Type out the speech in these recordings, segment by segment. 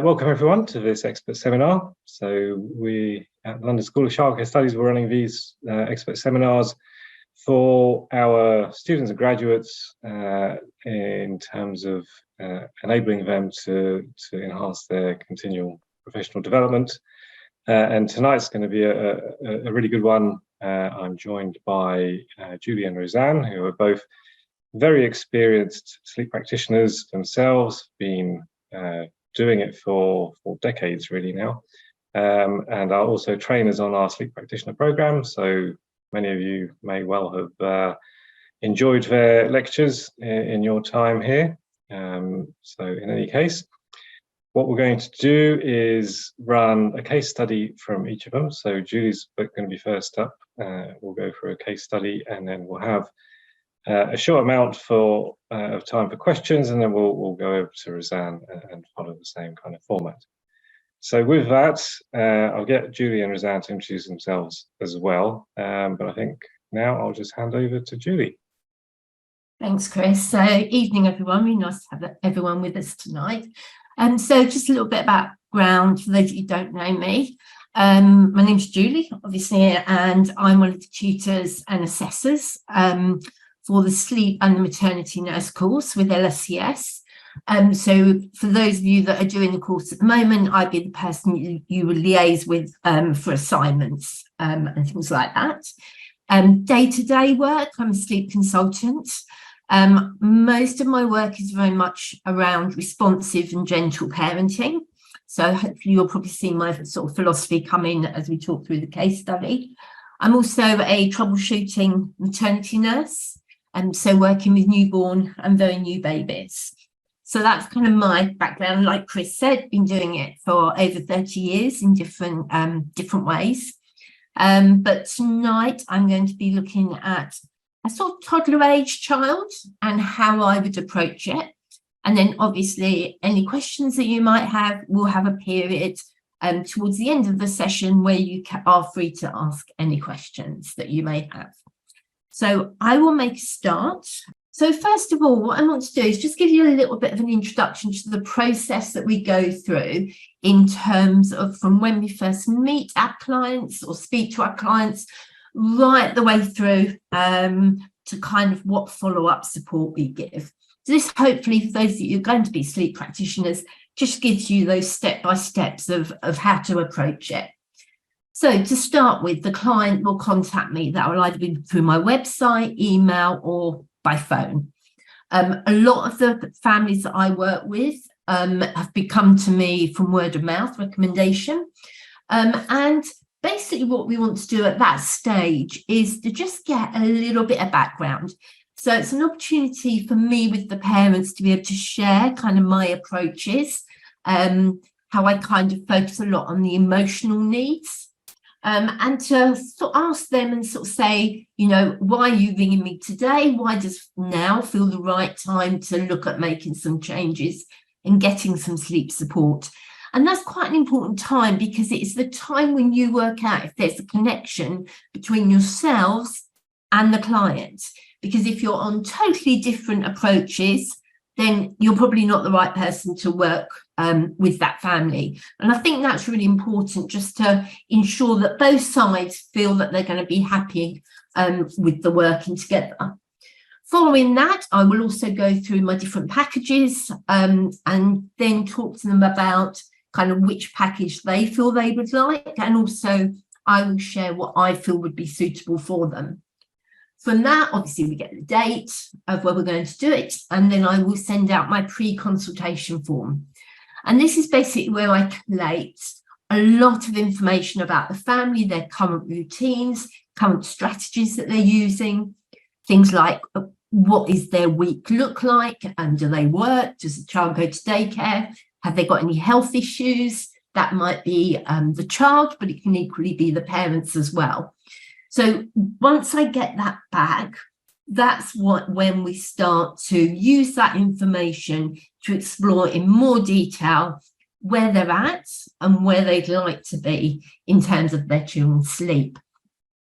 Welcome everyone to this expert seminar. So we at the London School of Childcare Studies were running these expert seminars for our students and graduates in terms of enabling them to enhance their continual professional development. And tonight's going to be a really good one. I'm joined by Julie and Rozanne, who are both very experienced sleep practitioners themselves, been doing it for decades really now, and are also trainers on our sleep practitioner program. So many of you may well have enjoyed their lectures in your time here. So in any case, what we're going to do is run a case study from each of them. So Julie's going to be first up. We'll go through a case study, and then we'll have a short amount of time for questions, and then we'll go over to Rozanne and follow the same kind of format. So with that, I'll get Julie and Rozanne to introduce themselves as well. But I think now I'll just hand over to Julie. Thanks, Chris. So evening, everyone. Really nice to have everyone with us tonight. So just a little bit about background for those of you who don't know me. My name's Julie, obviously, and I'm one of the tutors and assessors for the sleep and the maternity nurse course with LSCS. So for those of you that are doing the course at the moment, I'd be the person you would liaise with for assignments and things like that. Day-to-day work, I'm a sleep consultant. Most of my work is very much around responsive and gentle parenting. So hopefully you'll probably see my sort of philosophy come in as we talk through the case study. I'm also a troubleshooting maternity nurse. So working with newborn and very new babies. So that's kind of my background. Like Chris said, been doing it for over 30 years in different ways. But tonight I'm going to be looking at a sort of toddler age child and how I would approach it. And then obviously any questions that you might have, we'll have a period towards the end of the session where you are free to ask any questions that you may have. So I will make a start. So first of all, what I want to do is just give you a little bit of an introduction to the process that we go through in terms of from when we first meet our clients or speak to our clients right the way through to kind of what follow-up support we give. So this hopefully for those of you who are going to be sleep practitioners just gives you those step-by-steps of how to approach it. So to start with, the client will contact me. That will either be through my website, email, or by phone. A lot of the families that I work with have come to me from word of mouth recommendation. And basically what we want to do at that stage is to just get a little bit of background. So it's an opportunity for me with the parents to be able to share kind of my approaches, how I kind of focus a lot on the emotional needs. And to sort of ask them and sort of say, you know, why are you ringing me today? Why does now feel the right time to look at making some changes and getting some sleep support? And that's quite an important time because it's the time when you work out if there's a connection between yourselves and the client. Because if you're on totally different approaches, then you're probably not the right person to work with that family. And I think that's really important just to ensure that both sides feel that they're going to be happy with the working together. Following that, I will also go through my different packages and then talk to them about kind of which package they feel they would like. And also I will share what I feel would be suitable for them. From that, obviously, we get the date of where we're going to do it, and then I will send out my pre-consultation form. And this is basically where I collate a lot of information about the family, their current routines, current strategies that they're using, things like what is their week look like, and do they work? Does the child go to daycare? Have they got any health issues? That might be the child, but it can equally be the parents as well. So once I get that back, that's when we start to use that information to explore in more detail where they're at and where they'd like to be in terms of their children's sleep.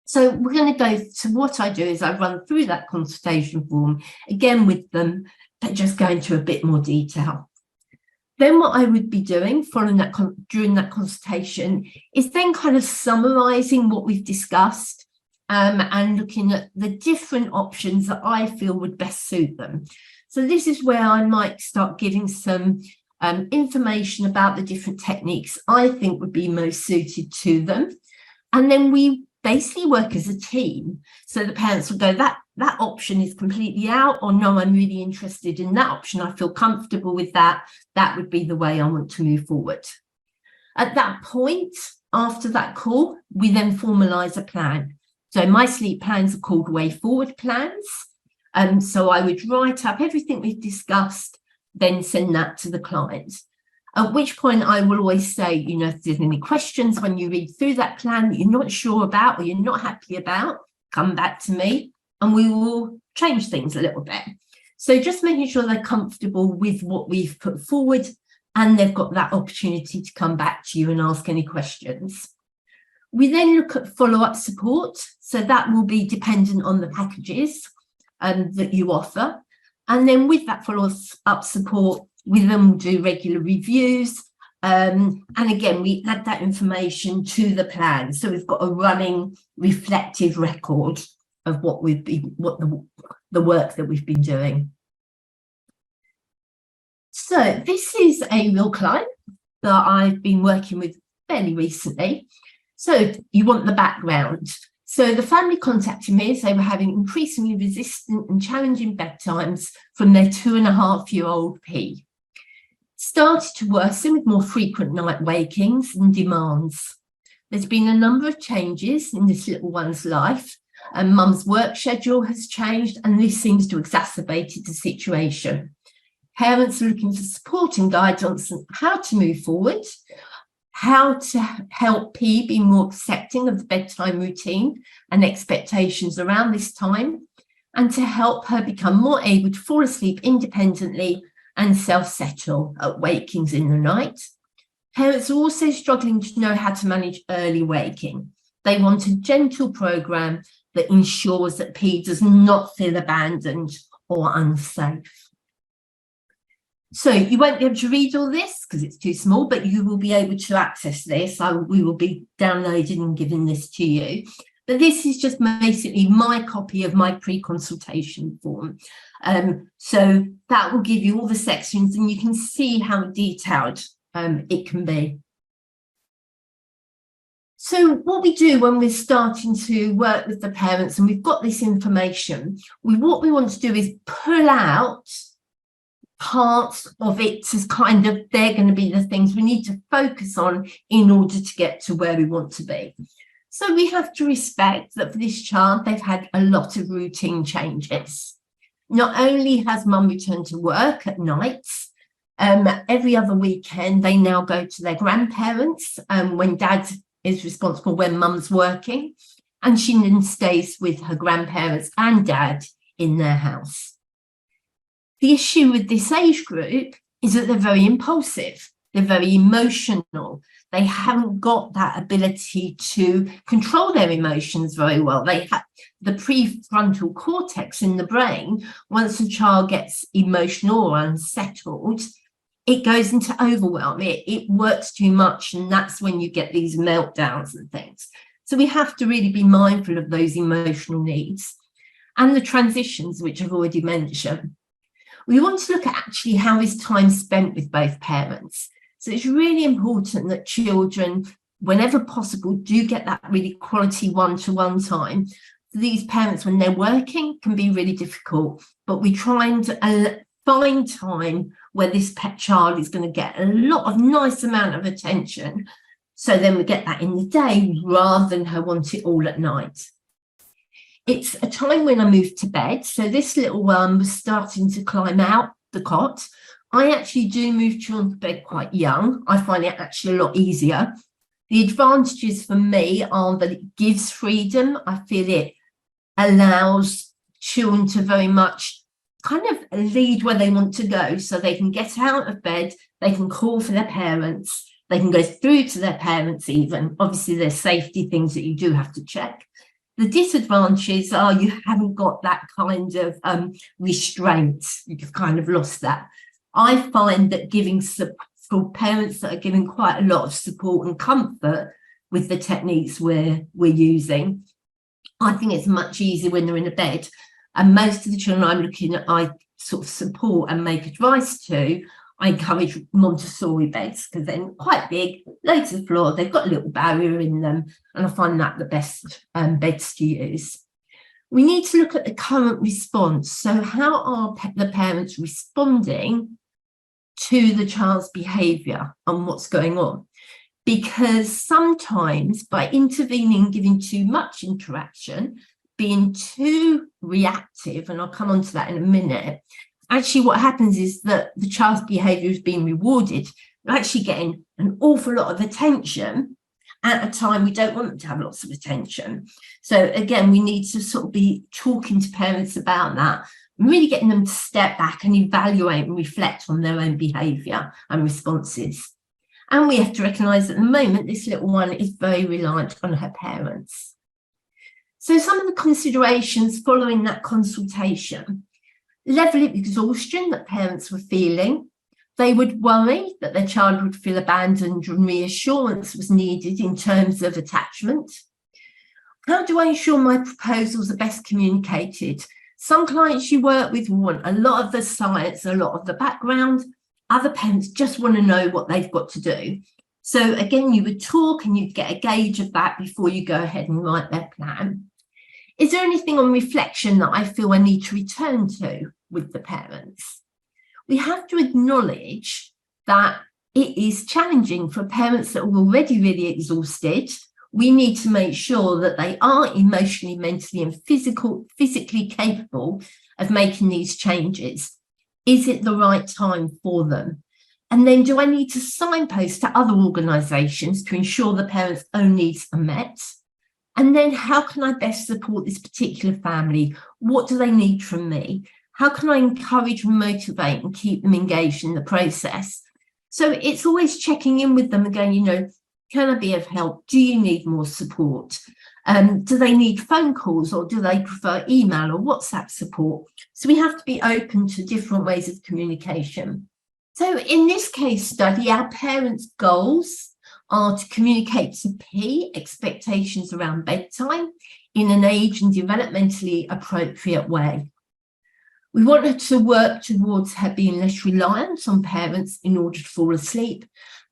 So we're going to go to what I do is I run through that consultation form again with them, but just go into a bit more detail. Then what I would be doing following that during that consultation is then kind of summarising what we've discussed and looking at the different options that I feel would best suit them. So this is where I might start giving some information about the different techniques I think would be most suited to them. And then we basically work as a team. So the parents will go, that option is completely out, or no, I'm really interested in that option. I feel comfortable with that. That would be the way I want to move forward. At that point, after that call, we then formalise a plan. So my sleep plans are called way forward plans. So I would write up everything we've discussed, then send that to the client. At which point I will always say, you know, if there's any questions when you read through that plan that you're not sure about or you're not happy about, come back to me and we will change things a little bit. So just making sure they're comfortable with what we've put forward and they've got that opportunity to come back to you and ask any questions. We then look at follow-up support. So that will be dependent on the packages that you offer. And then with that follow-up support, we then will do regular reviews. And again, we add that information to the plan. So we've got a running reflective record of what the work that we've been doing. So this is a real client that I've been working with fairly recently. So you want the background. So the family contacted me as they were having increasingly resistant and challenging bedtimes from their 2.5-year-old P. Started to worsen with more frequent night wakings and demands. There's been a number of changes in this little one's life, and mum's work schedule has changed, and this seems to exacerbate the situation. Parents are looking for support and guidance on how to move forward, how to help P be more accepting of the bedtime routine and expectations around this time, and to help her become more able to fall asleep independently and self-settle at wakings in the night. Parents are also struggling to know how to manage early waking. They want a gentle programme that ensures that P does not feel abandoned or unsafe. So you won't be able to read all this because it's too small, but you will be able to access this. We will be downloading and giving this to you. But this is just basically my copy of my pre-consultation form. So that will give you all the sections and you can see how detailed it can be. So what we do when we're starting to work with the parents and we've got this information, what we want to do is pull out parts of it as kind of, they're going to be the things we need to focus on in order to get to where we want to be. So we have to respect that for this child, they've had a lot of routine changes. Not only has mum returned to work at nights, every other weekend, they now go to their grandparents when dad is responsible when mum's working, and she then stays with her grandparents and dad in their house. The issue with this age group is that they're very impulsive, they're very emotional, they haven't got that ability to control their emotions very well. They have the prefrontal cortex in the brain. Once a child gets emotional or unsettled, it goes into overwhelm. It works too much, and that's when you get these meltdowns and things. So we have to really be mindful of those emotional needs and the transitions, which I've already mentioned. We want to look at actually how is time spent with both parents. So it's really important that children, whenever possible, do get that really quality one-to-one time. For these parents, when they're working, can be really difficult, but we try and find time where this pet child is going to get a lot of nice amount of attention. So then we get that in the day rather than her want it all at night. It's a time when I moved to bed. So this little one was starting to climb out the cot. I actually do move children to bed quite young. I find it actually a lot easier. The advantages for me are that it gives freedom. I feel it allows children to very much kind of lead where they want to go. So they can get out of bed, they can call for their parents, they can go through to their parents even. Obviously, there's safety things that you do have to check. The disadvantages are you haven't got that kind of restraint. You've kind of lost that. I find that for parents that are giving quite a lot of support and comfort with the techniques we're using, I think it's much easier when they're in a bed. And most of the children I'm looking at, I sort of support and make advice to, I encourage Montessori beds because they're quite big, low to the floor, they've got a little barrier in them, and I find that the best beds to use. We need to look at the current response. So how are the parents responding to the child's behaviour and what's going on? Because sometimes by intervening, giving too much interaction, being too reactive, and I'll come on to that in a minute, actually what happens is that the child's behaviour is being rewarded. They're actually getting an awful lot of attention at a time we don't want them to have lots of attention. So again, we need to sort of be talking to parents about that, and really getting them to step back and evaluate and reflect on their own behaviour and responses. And we have to recognise at the moment, this little one is very reliant on her parents. So some of the considerations following that consultation: level of exhaustion that parents were feeling. They would worry that their child would feel abandoned, and reassurance was needed in terms of attachment. How do I ensure my proposals are best communicated? Some clients you work with want a lot of the science, a lot of the background. Other parents just want to know what they've got to do. So again, you would talk and you'd get a gauge of that before you go ahead and write their plan. Is there anything on reflection that I feel I need to return to with the parents? We have to acknowledge that it is challenging for parents that are already really exhausted. We need to make sure that they are emotionally, mentally, and physically capable of making these changes. Is it the right time for them? And then do I need to signpost to other organisations to ensure the parents' own needs are met? And then how can I best support this particular family? What do they need from me? How can I encourage, motivate, and keep them engaged in the process? So it's always checking in with them again, can I be of help? Do you need more support? Do they need phone calls, or do they prefer email or WhatsApp support? So we have to be open to different ways of communication. So in this case study, our parents' goals are to communicate to P expectations around bedtime in an age and developmentally appropriate way. We want her to work towards her being less reliant on parents in order to fall asleep.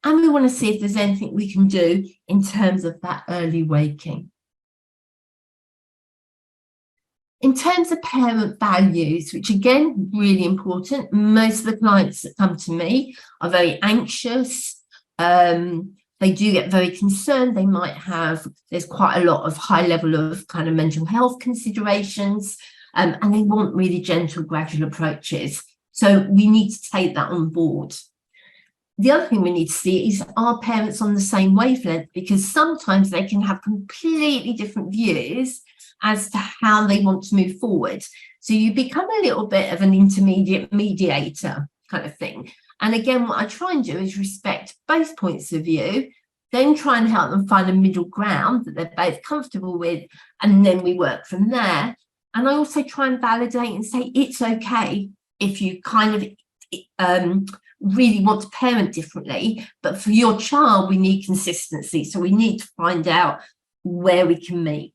And we want to see if there's anything we can do in terms of that early waking. In terms of parent values, which again, really important, most of the clients that come to me are very anxious. They do get very concerned. They might have, there's quite a lot of high level of kind of mental health considerations, and they want really gentle, gradual approaches. So we need to take that on board. The other thing we need to see is, are parents on the same wavelength? Because sometimes they can have completely different views as to how they want to move forward. So you become a little bit of an intermediate mediator kind of thing. And again, what I try and do is respect both points of view, then try and help them find a middle ground that they're both comfortable with, and then we work from there. And I also try and validate and say, it's okay if you kind of really want to parent differently, but for your child, we need consistency. So we need to find out where we can meet.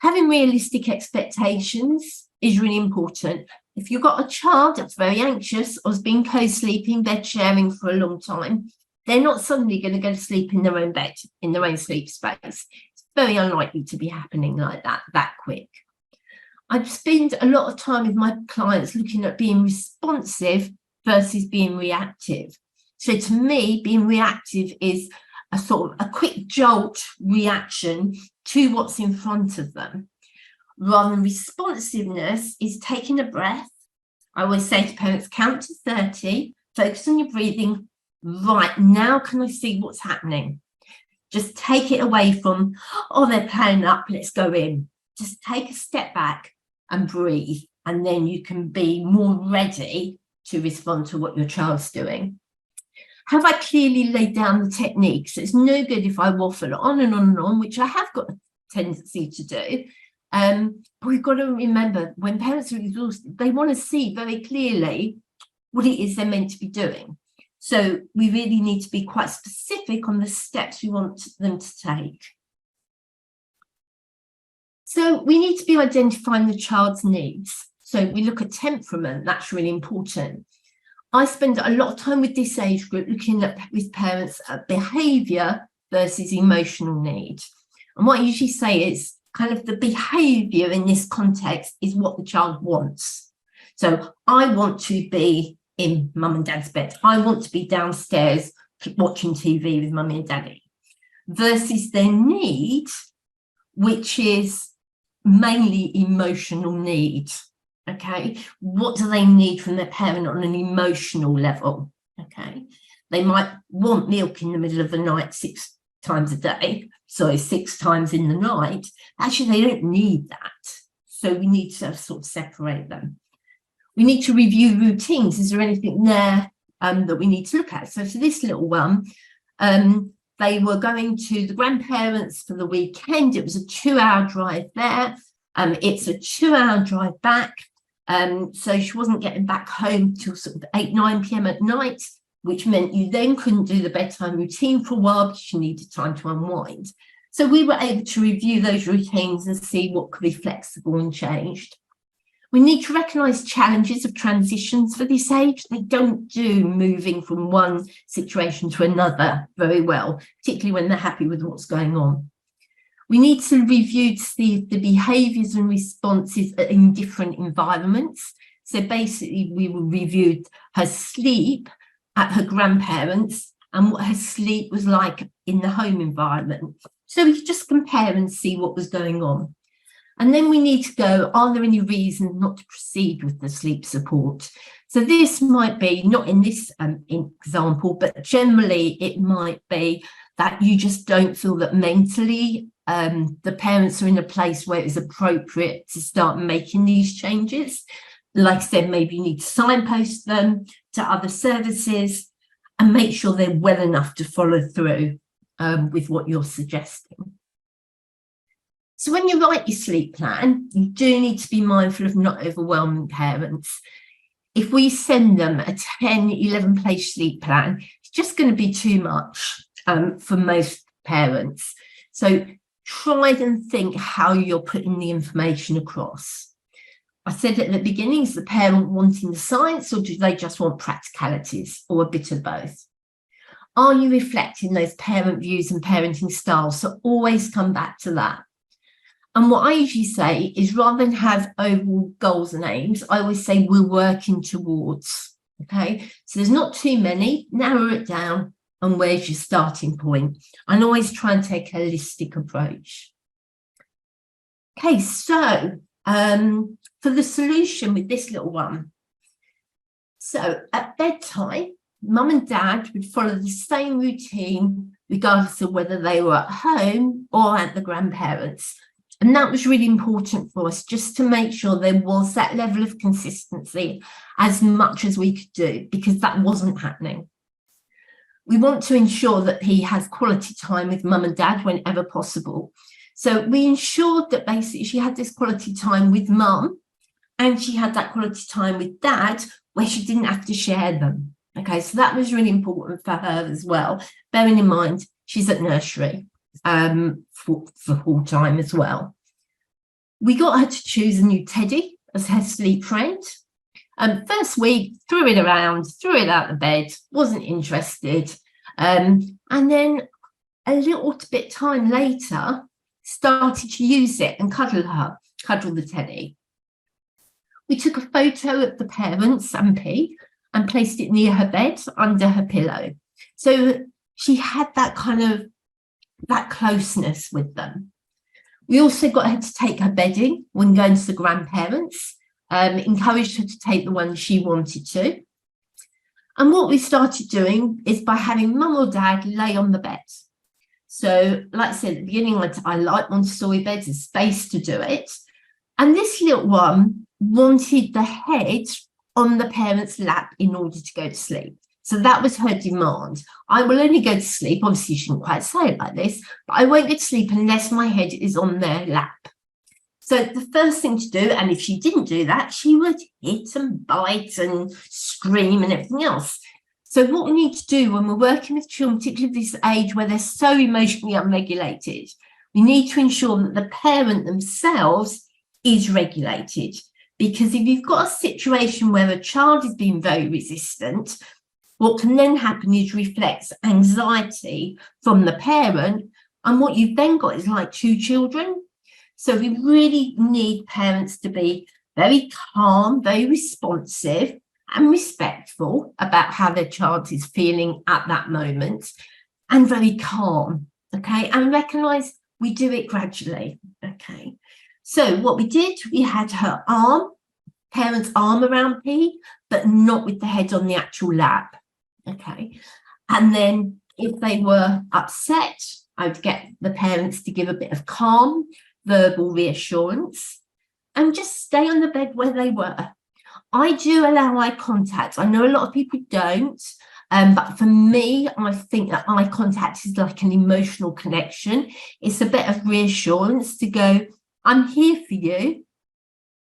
Having realistic expectations is really important. If you've got a child that's very anxious or has been co-sleeping, bed sharing for a long time, they're not suddenly going to go to sleep in their own bed, in their own sleep space. It's very unlikely to be happening like that quick. I spend a lot of time with my clients looking at being responsive versus being reactive. So to me, being reactive is a sort of a quick jolt reaction to what's in front of them. Rather than responsiveness is taking a breath. I always say to parents, count to 30, focus on your breathing. Right, now can I see what's happening? Just take it away from, oh, they're playing up, let's go in. Just take a step back and breathe, and then you can be more ready to respond to what your child's doing. Have I clearly laid down the techniques? It's no good if I waffle on and on and on, which I have got a tendency to do. But we've got to remember, when parents are exhausted, they want to see very clearly what it is they're meant to be doing. So we really need to be quite specific on the steps we want them to take. So we need to be identifying the child's needs. So we look at temperament, that's really important. I spend a lot of time with this age group looking at with parents at behaviour versus emotional need. And what I usually say is kind of the behaviour in this context is what the child wants. So I want to be in mum and dad's bed. I want to be downstairs watching TV with mummy and daddy, versus their need, which is mainly emotional need. Okay, what do they need from their parent on an emotional level? Okay, they might want milk in the middle of the night 6 times a day, so 6 times in the night. Actually, they don't need that. So we need to sort of separate them. We need to review routines. Is there anything there that we need to look at? So for this little one, they were going to the grandparents for the weekend. It was a 2-hour drive there. It's a 2-hour drive back. So she wasn't getting back home till sort of 8, 9 p.m. at night, which meant you then couldn't do the bedtime routine for a while because you needed time to unwind. So we were able to review those routines and see what could be flexible and changed. We need to recognise challenges of transitions for this age. They don't do moving from one situation to another very well, particularly when they're happy with what's going on. We need to review to see the behaviours and responses in different environments. So basically, we reviewed her sleep at her grandparents and what her sleep was like in the home environment. So we could just compare and see what was going on. And then we need to go, are there any reasons not to proceed with the sleep support? So this might be, not in this example, but generally it might be that you just don't feel that mentally the parents are in a place where it's appropriate to start making these changes. Like I said, maybe you need to signpost them to other services and make sure they're well enough to follow through with what you're suggesting. So when you write your sleep plan, you do need to be mindful of not overwhelming parents. If we send them a 10, 11 page sleep plan, it's just going to be too much for most parents. So try and think how you're putting the information across. I said at the beginning, is the parent wanting the science or do they just want practicalities or a bit of both? Are you reflecting those parent views and parenting styles? So always come back to that. And what I usually say is rather than have overall goals and aims, I always say we're working towards, okay? So there's not too many, narrow it down, and where's your starting point? And always try and take a holistic approach. Okay, so for the solution with this little one. So at bedtime, mum and dad would follow the same routine regardless of whether they were at home or at the grandparents'. And that was really important for us, just to make sure there was that level of consistency as much as we could do, because that wasn't happening. We want to ensure that he has quality time with mum and dad whenever possible. So we ensured that basically she had this quality time with mum and she had that quality time with dad where she didn't have to share them. Okay, so that was really important for her as well, bearing in mind she's at nursery for full time as well. We got her to choose a new teddy as her sleep friend. First week, threw it around, threw it out of bed, wasn't interested. And then a little bit time later, started to use it and cuddle the teddy. We took a photo of the parents and P and placed it near her bed under her pillow. So she had that kind of that closeness with them. We also got her to take her bedding when going to the grandparents, encouraged her to take the one she wanted to. And what we started doing is by having mum or dad lay on the bed. So like I said at the beginning, I like Montessori beds, there's space to do it. And this little one wanted the head on the parent's lap in order to go to sleep. So that was her demand. I will only go to sleep, obviously you shouldn't quite say it like this, but I won't go to sleep unless my head is on their lap. So the first thing to do, and if she didn't do that, she would hit and bite and scream and everything else. So what we need to do when we're working with children, particularly this age where they're so emotionally unregulated, we need to ensure that the parent themselves is regulated. Because if you've got a situation where a child is being very resistant, what can then happen is reflects anxiety from the parent, and what you've then got is like two children. So we really need parents to be very calm, very responsive and respectful about how their child is feeling at that moment, and very calm, okay, and recognise we do it gradually, okay. So what we did, we had her arm, parent's arm around P, but not with the head on the actual lap, okay. And then if they were upset, I would get the parents to give a bit of calm, verbal reassurance, and just stay on the bed where they were. I do allow eye contact. I know a lot of people don't, but for me, I think that eye contact is like an emotional connection. It's a bit of reassurance to go, I'm here for you,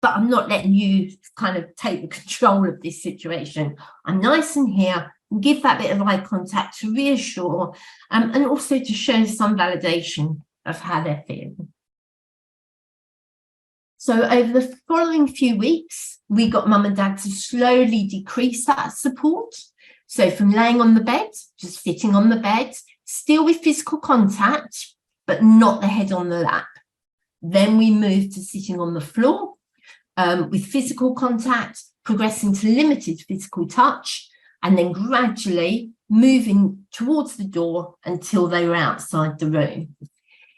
but I'm not letting you kind of take the control of this situation. I'm nice and here. Give that bit of eye contact to reassure, and also to show some validation of how they're feeling. So over the following few weeks, we got mum and dad to slowly decrease that support. So from laying on the bed, just sitting on the bed, still with physical contact, but not the head on the lap. Then we moved to sitting on the floor with physical contact, progressing to limited physical touch, and then gradually moving towards the door until they were outside the room.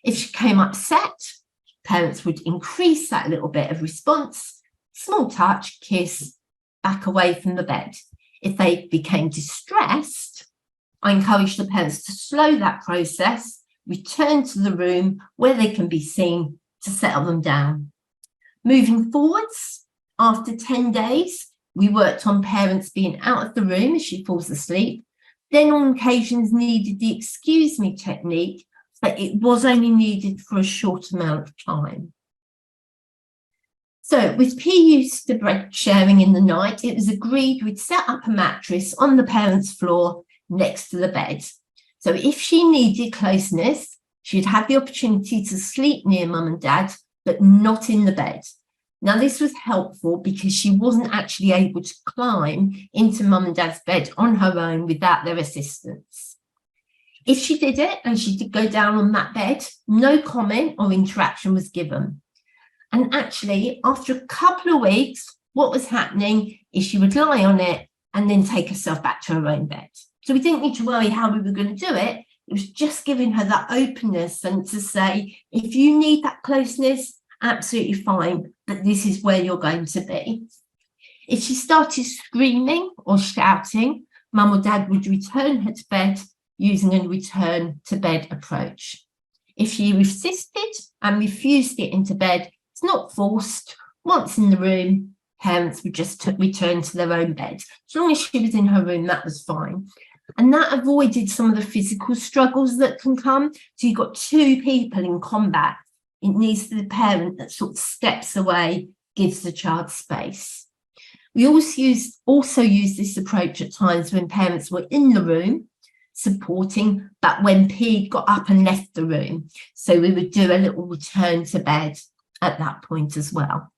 If she came upset, parents would increase that little bit of response, small touch, kiss, back away from the bed. If they became distressed, I encourage the parents to slow that process, return to the room where they can be seen to settle them down. Moving forwards, after 10 days, we worked on parents being out of the room as she falls asleep, then on occasions needed the excuse me technique, but it was only needed for a short amount of time. So with P used to bed sharing in the night, it was agreed we'd set up a mattress on the parents' floor next to the bed. So if she needed closeness, she'd have the opportunity to sleep near mum and dad, but not in the bed. Now, this was helpful because she wasn't actually able to climb into mum and dad's bed on her own without their assistance. If she did it and she did go down on that bed, no comment or interaction was given. And actually, after a couple of weeks, what was happening is she would lie on it and then take herself back to her own bed. So we didn't need to worry how we were going to do it. It was just giving her that openness and to say, if you need that closeness, absolutely fine, but this is where you're going to be. If she started screaming or shouting, mum or dad would return her to bed using a return to bed approach. If she resisted and refused to get into bed, it's not forced. Once in the room, parents would just return to their own bed. As long as she was in her room, that was fine. And that avoided some of the physical struggles that can come. So you've got two people in combat. It needs the parent that sort of steps away, gives the child space. We also use this approach at times when parents were in the room supporting, but when P got up and left the room. So we would do a little return to bed at that point as well.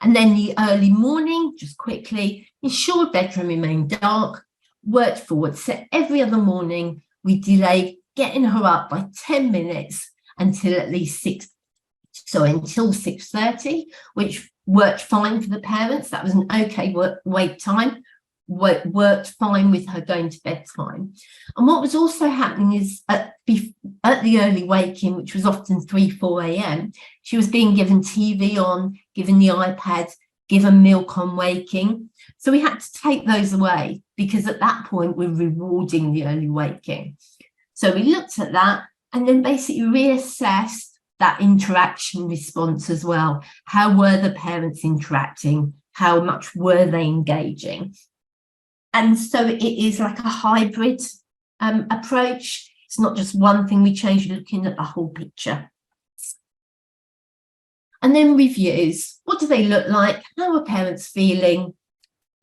And then the early morning, just quickly, ensured bedroom remained dark, worked forward. So every other morning, we delayed getting her up by 10 minutes until at least until 6:30, which worked fine for the parents. That was an okay wait time. Worked fine with her going to bedtime. And what was also happening is at the early waking, which was often 3-4 a.m, she was being given TV on, given the iPad, given milk on waking. So we had to take those away because at that point we're rewarding the early waking. So we looked at that and then basically reassessed that interaction response as well. How were the parents interacting? How much were they engaging? And so it is like a hybrid approach. It's not just one thing we change, you're looking at the whole picture. And then reviews. What do they look like? How are parents feeling?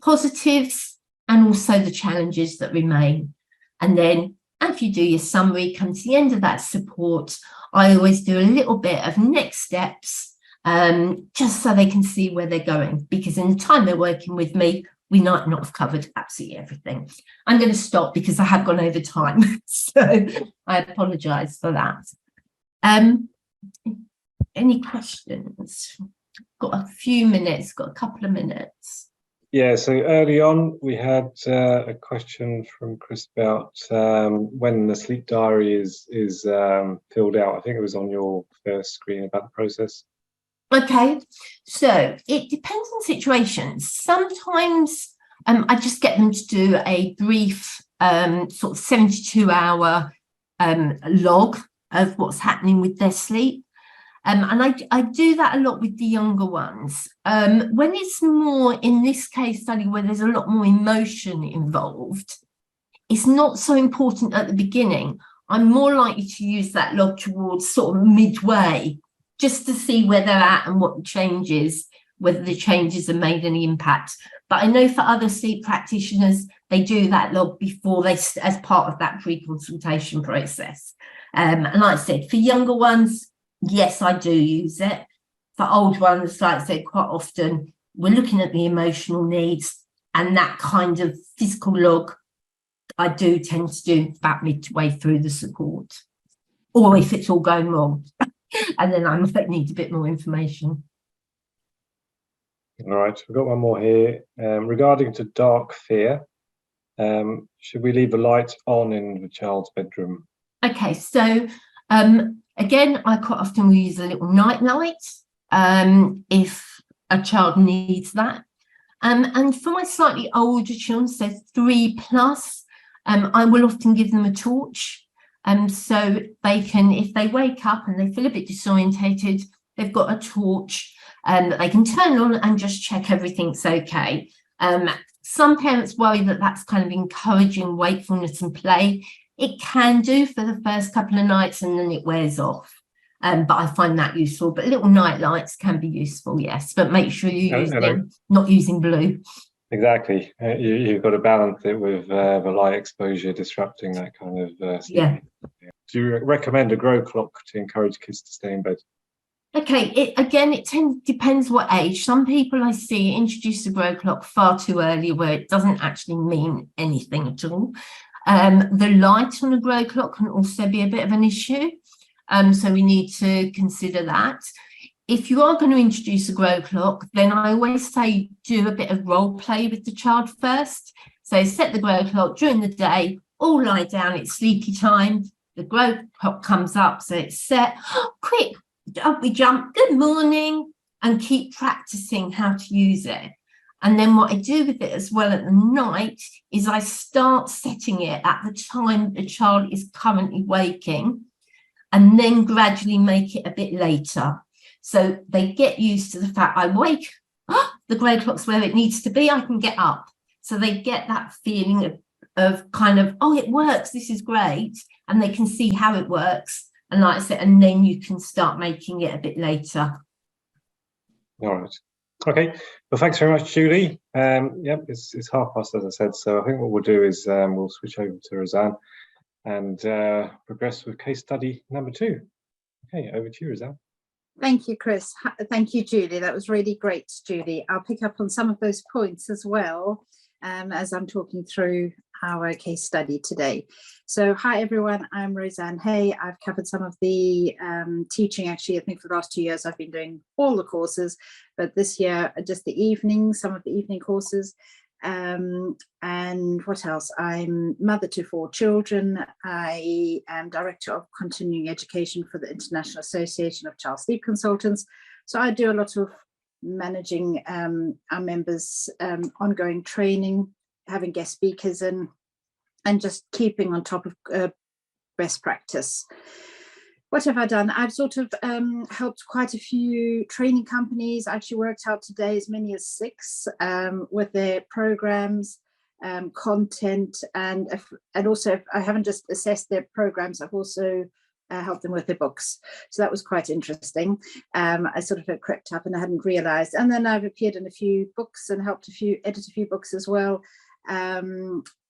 Positives and also the challenges that remain. And then if you do your summary, come to the end of that support, I always do a little bit of next steps, just so they can see where they're going, because in the time they're working with me, we might not have covered absolutely everything. I'm going to stop because I have gone over time, so I apologise for that. Any questions? Got a few minutes, got a couple of minutes. Yeah, so early on we had a question from Chris about when the sleep diary is filled out. I think it was on your first screen about the process. Okay, so it depends on situations. Sometimes I just get them to do a brief sort of 72-hour log of what's happening with their sleep. And I do that a lot with the younger ones. When it's more in this case study where there's a lot more emotion involved, it's not so important at the beginning. I'm more likely to use that log towards sort of midway, just to see where they're at and what the changes, whether the changes have made any impact. But I know for other sleep practitioners, they do that log before they, as part of that pre-consultation process. And like I said, for younger ones, yes, I do use it. For old ones, like I said, quite often we're looking at the emotional needs, and that kind of physical log I do tend to do about midway through the support, or if it's all going wrong, and then I might need a bit more information. All right, we've got one more here. Regarding to dark fear, should we leave the light on in the child's bedroom? Okay, so again, I quite often will use a little night light if a child needs that. And for my slightly older children, so 3+, I will often give them a torch. So they can, if they wake up and they feel a bit disorientated, they've got a torch that they can turn on and just check everything's okay. Some parents worry that that's kind of encouraging wakefulness and play. It can do for the first couple of nights and then it wears off. But I find that useful. But little night lights can be useful, yes. But make sure you're not using blue. Exactly. You've got to balance it with the light exposure disrupting that kind of sleep. Yeah. Do you recommend a grow clock to encourage kids to stay in bed? Okay, it depends what age. Some people I see introduce the grow clock far too early, where it doesn't actually mean anything at all. The light on a grow clock can also be a bit of an issue. So we need to consider that. If you are going to introduce a grow clock, then I always say do a bit of role play with the child first. So set the grow clock during the day, all lie down, it's sleepy time. The grow clock comes up, so it's set. Oh, quick, up we jump, good morning, and keep practicing how to use it. And then what I do with it as well at the night is I start setting it at the time the child is currently waking, and then gradually make it a bit later. So they get used to the fact I wake, the grey clock's where it needs to be, I can get up. So they get that feeling of kind of, oh, it works, this is great. And they can see how it works. And like I said, and then you can start making it a bit later. All right. Okay. Well, thanks very much, Julie. Yep, it's past, as I said. So I think what we'll do is we'll switch over to Rozanne and progress with case study number 2. Okay, over to you, Rozanne. Thank you, Chris. Thank you, Julie. That was really great, Julie. I'll pick up on some of those points as well as I'm talking through our case study today. So hi, everyone. I'm Rozanne. Hey, I've covered some of the teaching. Actually, I think for the last 2 years, I've been doing all the courses, but this year, just the evening, some of the evening courses. And what else? I'm mother to 4 children. I am director of continuing education for the International Association of Child Sleep Consultants. So I do a lot of managing our members' ongoing training, having guest speakers, and just keeping on top of best practice. What have I done? I've sort of helped quite a few training companies. I actually worked out today as many as 6 with their programs, content, and also I haven't just assessed their programs, I've also help them with their books. So that was quite interesting. I sort of had crept up and I hadn't realized. And then I've appeared in a few books and helped edit a few books as well.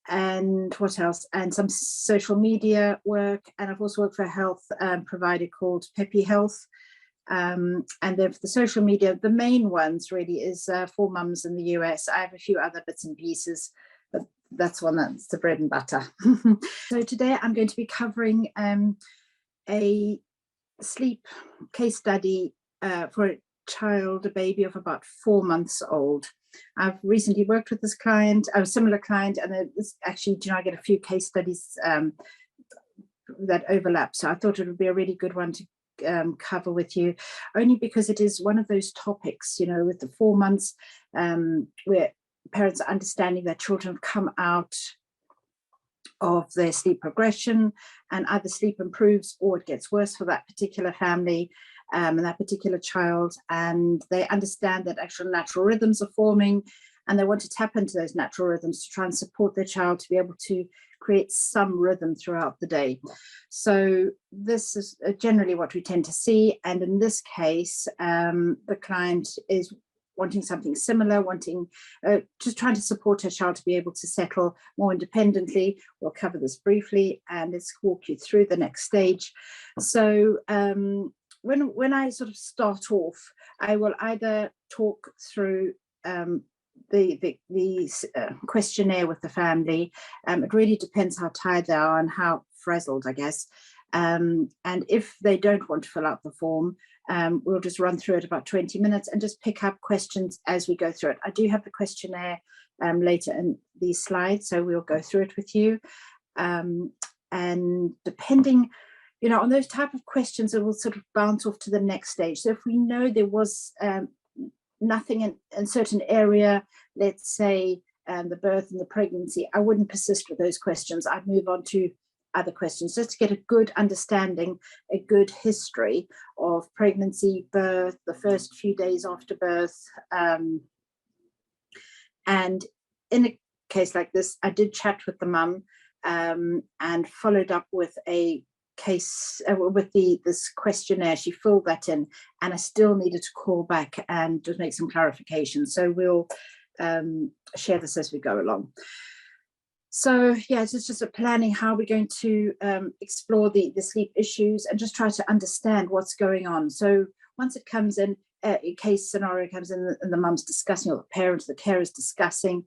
And what else? And some social media work. And I've also worked for a health provider called Peppy Health. And then for the social media, the main ones really is for mums in the US. I have a few other bits and pieces, but that's one that's the bread and butter. So today I'm going to be covering a sleep case study for a baby of about 4 months old. I've recently worked with this client, a similar client, and it's actually, I get a few case studies that overlap. So I thought it would be a really good one to cover with you, only because it is one of those topics, with the 4 months where parents are understanding that children have come out of their sleep progression and either sleep improves or it gets worse for that particular family and that particular child, and they understand that actual natural rhythms are forming and they want to tap into those natural rhythms to try and support their child to be able to create some rhythm throughout the day. So this is generally what we tend to see, and in this case the client is wanting something similar, just trying to support her child to be able to settle more independently. We'll cover this briefly and let's walk you through the next stage. So when I sort of start off, I will either talk through the questionnaire with the family. It really depends how tired they are and how frazzled, I guess. And if they don't want to fill out the form, we'll just run through it about 20 minutes and just pick up questions as we go through it. I do have the questionnaire later in these slides, so we'll go through it with you. And depending, on those type of questions, it will sort of bounce off to the next stage. So if we know there was nothing in a certain area, let's say the birth and the pregnancy, I wouldn't persist with those questions. I'd move on to other questions just to get a good understanding, a good history of pregnancy, birth, the first few days after birth. And in a case like this, I did chat with the mum and followed up with a case with this questionnaire. She filled that in and I still needed to call back and just make some clarifications. So we'll share this as we go along. So yeah, it's just a planning how we're going to explore the sleep issues and just try to understand what's going on. So once it comes in, a case scenario comes in and the mum's discussing, or the parent, the carer is discussing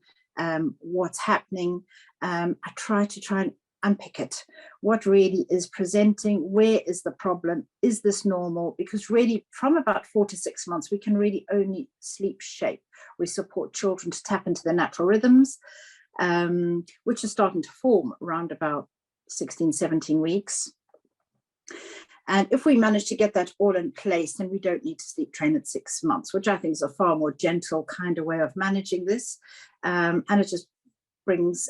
what's happening, I try and unpick it. What really is presenting? Where is the problem? Is this normal? Because really from about 4 to 6 months, we can really only sleep shape. We support children to tap into their natural rhythms, which are starting to form around about 16, 17 weeks. And if we manage to get that all in place, then we don't need to sleep train at 6 months, which I think is a far more gentle kind of way of managing this. And it just brings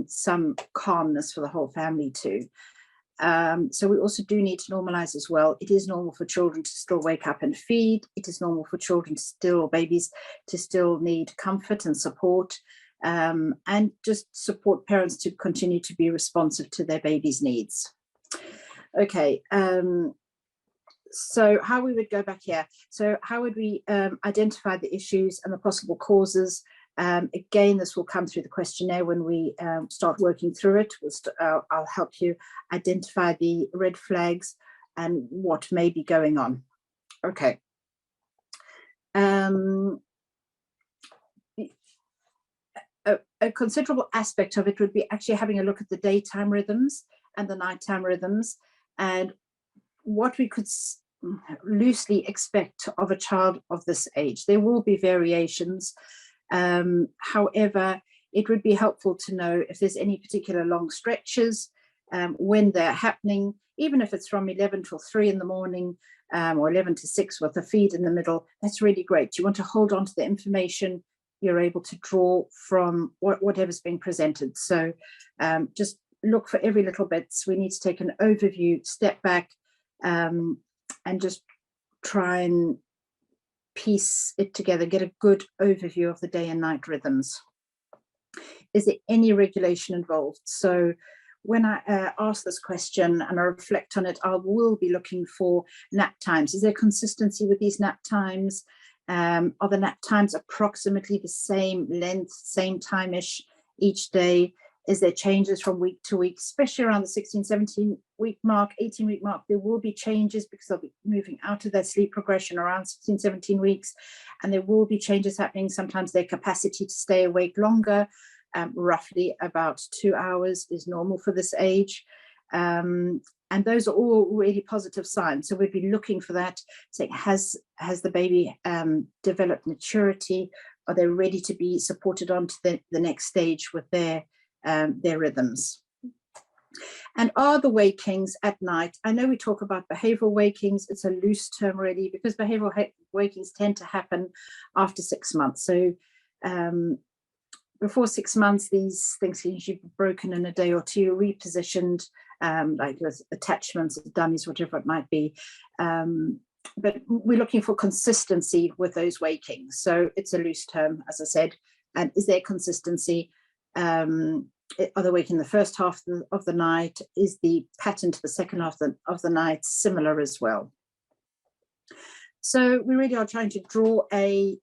some calmness for the whole family too. So we also do need to normalize as well. It is normal for children to still wake up and feed. It is normal for babies to still need comfort and support. And just support parents to continue to be responsive to their baby's needs. Okay, so how we would go back here. So how would we identify the issues and the possible causes? Again, this will come through the questionnaire when we start working through it. I'll help you identify the red flags and what may be going on. Okay. A considerable aspect of it would be actually having a look at the daytime rhythms and the nighttime rhythms and what we could loosely expect of a child of this age. There will be variations. However, it would be helpful to know if there's any particular long stretches, when they're happening, even if it's from 11 till 3 in the morning or 11 to 6 with a feed in the middle. That's really great. You want to hold on to the information you're able to draw from whatever's being presented. So just look for every little bit. We need to take an overview, step back, and just try and piece it together, get a good overview of the day and night rhythms. Is there any regulation involved? So when I ask this question and I reflect on it, I will be looking for nap times. Is there consistency with these nap times? Are the nap times approximately the same length, same time-ish each day? Is there changes from week to week, especially around the 16, 17 week mark, 18 week mark? There will be changes because they'll be moving out of their sleep progression around 16, 17 weeks. And there will be changes happening. Sometimes their capacity to stay awake longer, roughly about 2 hours is normal for this age. And those are all really positive signs. So we'd be looking for that, saying, has the baby developed maturity? Are they ready to be supported on to the next stage with their rhythms? And are the wakings at night? I know we talk about behavioral wakings. It's a loose term really, because behavioral wakings tend to happen after 6 months. So before 6 months, these things can usually be broken in a day or two, repositioned, like with attachments, dummies, whatever it might be. But we're looking for consistency with those wakings. So it's a loose term, as I said. And is there consistency? Are they waking the first half of the night? Is the pattern to the second half of the night similar as well? So we really are trying to draw a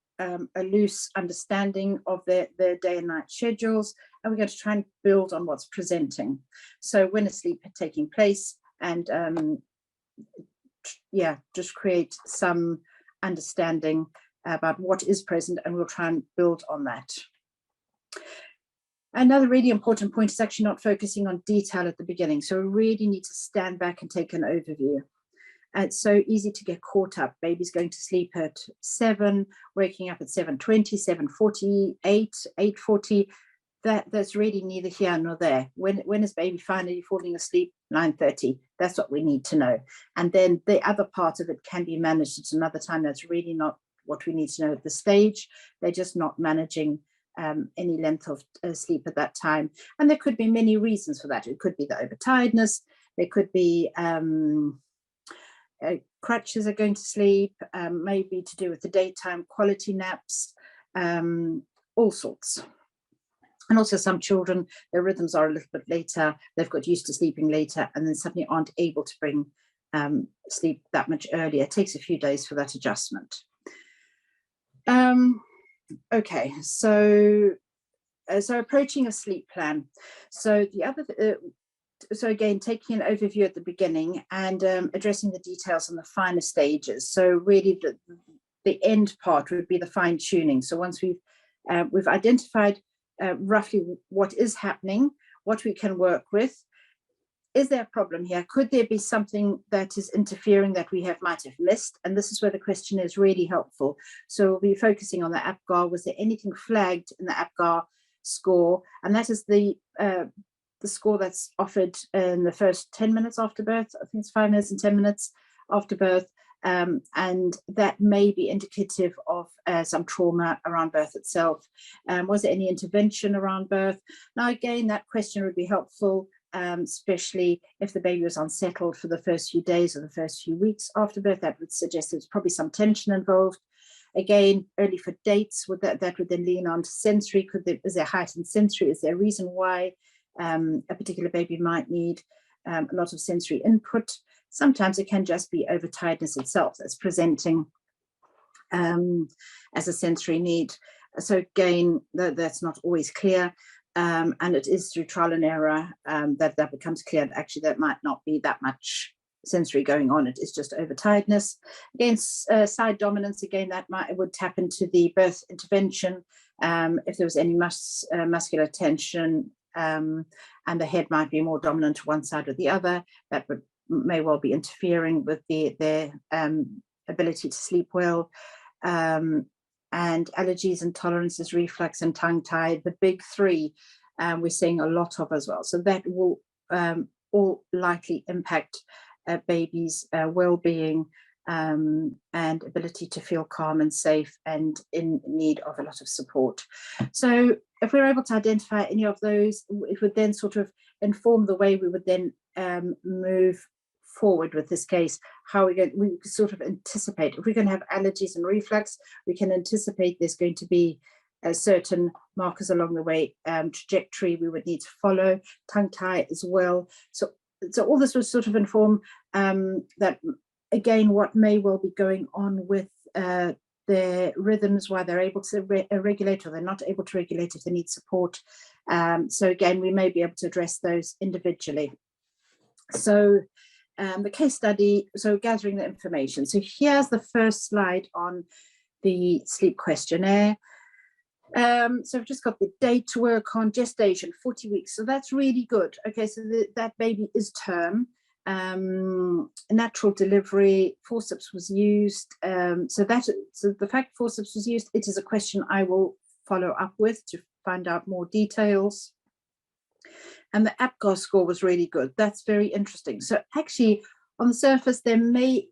loose understanding of their day and night schedules, and we're going to try and build on what's presenting. So when is sleep taking place, and just create some understanding about what is present, and we'll try and build on that. Another really important point is actually not focusing on detail at the beginning. So we really need to stand back and take an overview. And it's so easy to get caught up. Baby's going to sleep at 7, waking up at 7:20, 7:48, 8:40. That's really neither here nor there. When is baby finally falling asleep? 9:30. That's what we need to know. And then the other part of it can be managed at another time. That's really not what we need to know at this stage. They're just not managing any length of sleep at that time. And there could be many reasons for that. It could be the overtiredness. There could be crutches are going to sleep, maybe to do with the daytime quality naps, all sorts. And also some children, their rhythms are a little bit later. They've got used to sleeping later and then suddenly aren't able to bring sleep that much earlier. It takes a few days for that adjustment. Okay, so approaching a sleep plan. So the other, so again, taking an overview at the beginning and addressing the details on the finer stages. So really, the end part would be the fine tuning. So once we've identified roughly what is happening, what we can work with. Is there a problem here? Could there be something that is interfering that we might have missed? And this is where the question is really helpful. So we'll be focusing on the APGAR. Was there anything flagged in the APGAR score? And that is the score that's offered in the first 10 minutes after birth. I think it's 5 minutes and 10 minutes after birth. And that may be indicative of some trauma around birth itself. Was there any intervention around birth? Now, again, that question would be helpful, especially if the baby was unsettled for the first few days or the first few weeks after birth. That would suggest there's probably some tension involved. Again, early for dates, that would then lean on to sensory. Is there heightened sensory? Is there a reason why a particular baby might need a lot of sensory input? Sometimes it can just be overtiredness itself that's presenting as a sensory need. So again, that's not always clear. And it is through trial and error that becomes clear that actually there might not be that much sensory going on. It is just overtiredness. Again, side dominance, again, would tap into the birth intervention. If there was any muscular tension and the head might be more dominant to one side or the other, that may well be interfering with their ability to sleep well. And allergies, intolerances, reflux, and tongue-tie, the big three, we're seeing a lot of as well. So that will all likely impact a baby's well-being and ability to feel calm and safe and in need of a lot of support. So if we're able to identify any of those, it would then sort of inform the way we would then move forward with this case. How we sort of anticipate if we're going to have allergies and reflux, we can anticipate there's going to be certain markers along the way, trajectory we would need to follow, tongue tie as well. So all this was sort of inform that, again, what may well be going on with their rhythms, why they're able to regulate or they're not able to regulate if they need support. So again, we may be able to address those individually. So the case study, so gathering the information. So here's the first slide on the sleep questionnaire. So I've just got the date to work on, gestation 40 weeks. So that's really good. Okay, so that baby is term. Natural delivery, forceps was used. So the fact forceps was used, it is a question I will follow up with to find out more details. And the APGAR score was really good. That's very interesting. So actually, on the surface, there may,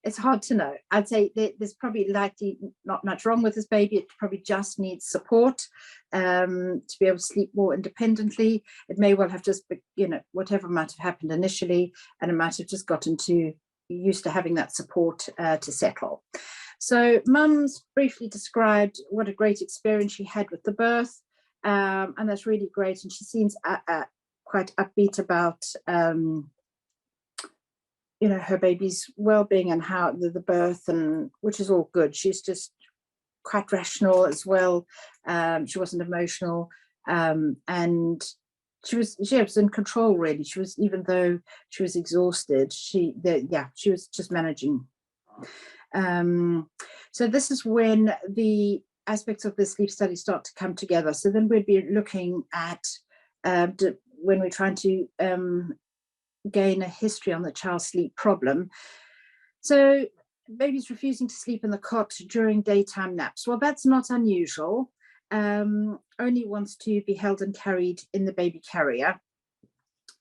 it's hard to know. I'd say there's probably likely not much wrong with this baby. It probably just needs support to be able to sleep more independently. It may well have just, whatever might have happened initially, and it might have just gotten used to having that support to settle. So Mum's briefly described what a great experience she had with the birth, and that's really great. And she seems quite upbeat about her baby's well-being and how the birth, and which is all good. She's just quite rational as well. She wasn't emotional, and she was in control, really. She was, even though she was exhausted, she was just managing. So this is when the aspects of the sleep study start to come together. So then we'd be looking at when we're trying to gain a history on the child's sleep problem. So baby's refusing to sleep in the cot during daytime naps. Well, that's not unusual. Only wants to be held and carried in the baby carrier.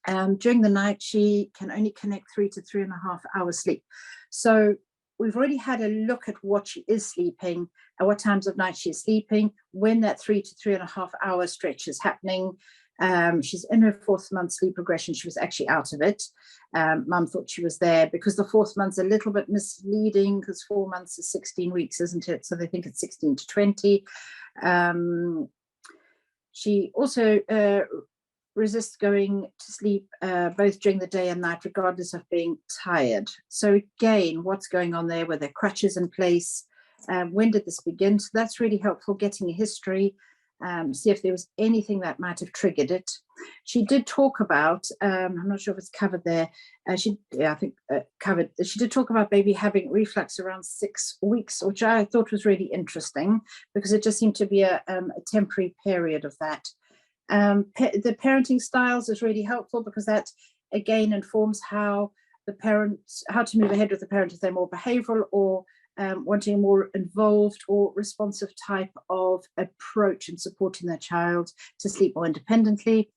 During the night, she can only connect 3 to 3.5 hours sleep. So we've already had a look at what she is sleeping, at what times of night she is sleeping, when that 3 to 3.5 hour stretch is happening. She's in her 4th month sleep regression. She was actually out of it. Mum thought she was there because the 4th month's a little bit misleading, because 4 months is 16 weeks, isn't it? So they think it's 16 to 20. She also resists going to sleep both during the day and night, regardless of being tired. So again, what's going on there? Were there crutches in place? When did this begin? So that's really helpful, getting a history, see if there was anything that might have triggered it. She did talk about, I'm not sure if it's covered there, covered. She did talk about baby having reflux around 6 weeks, which I thought was really interesting, because it just seemed to be a temporary period of that. The parenting styles is really helpful, because that again informs how to move ahead with the parent, if they're more behavioral or wanting a more involved or responsive type of approach in supporting their child to sleep more independently.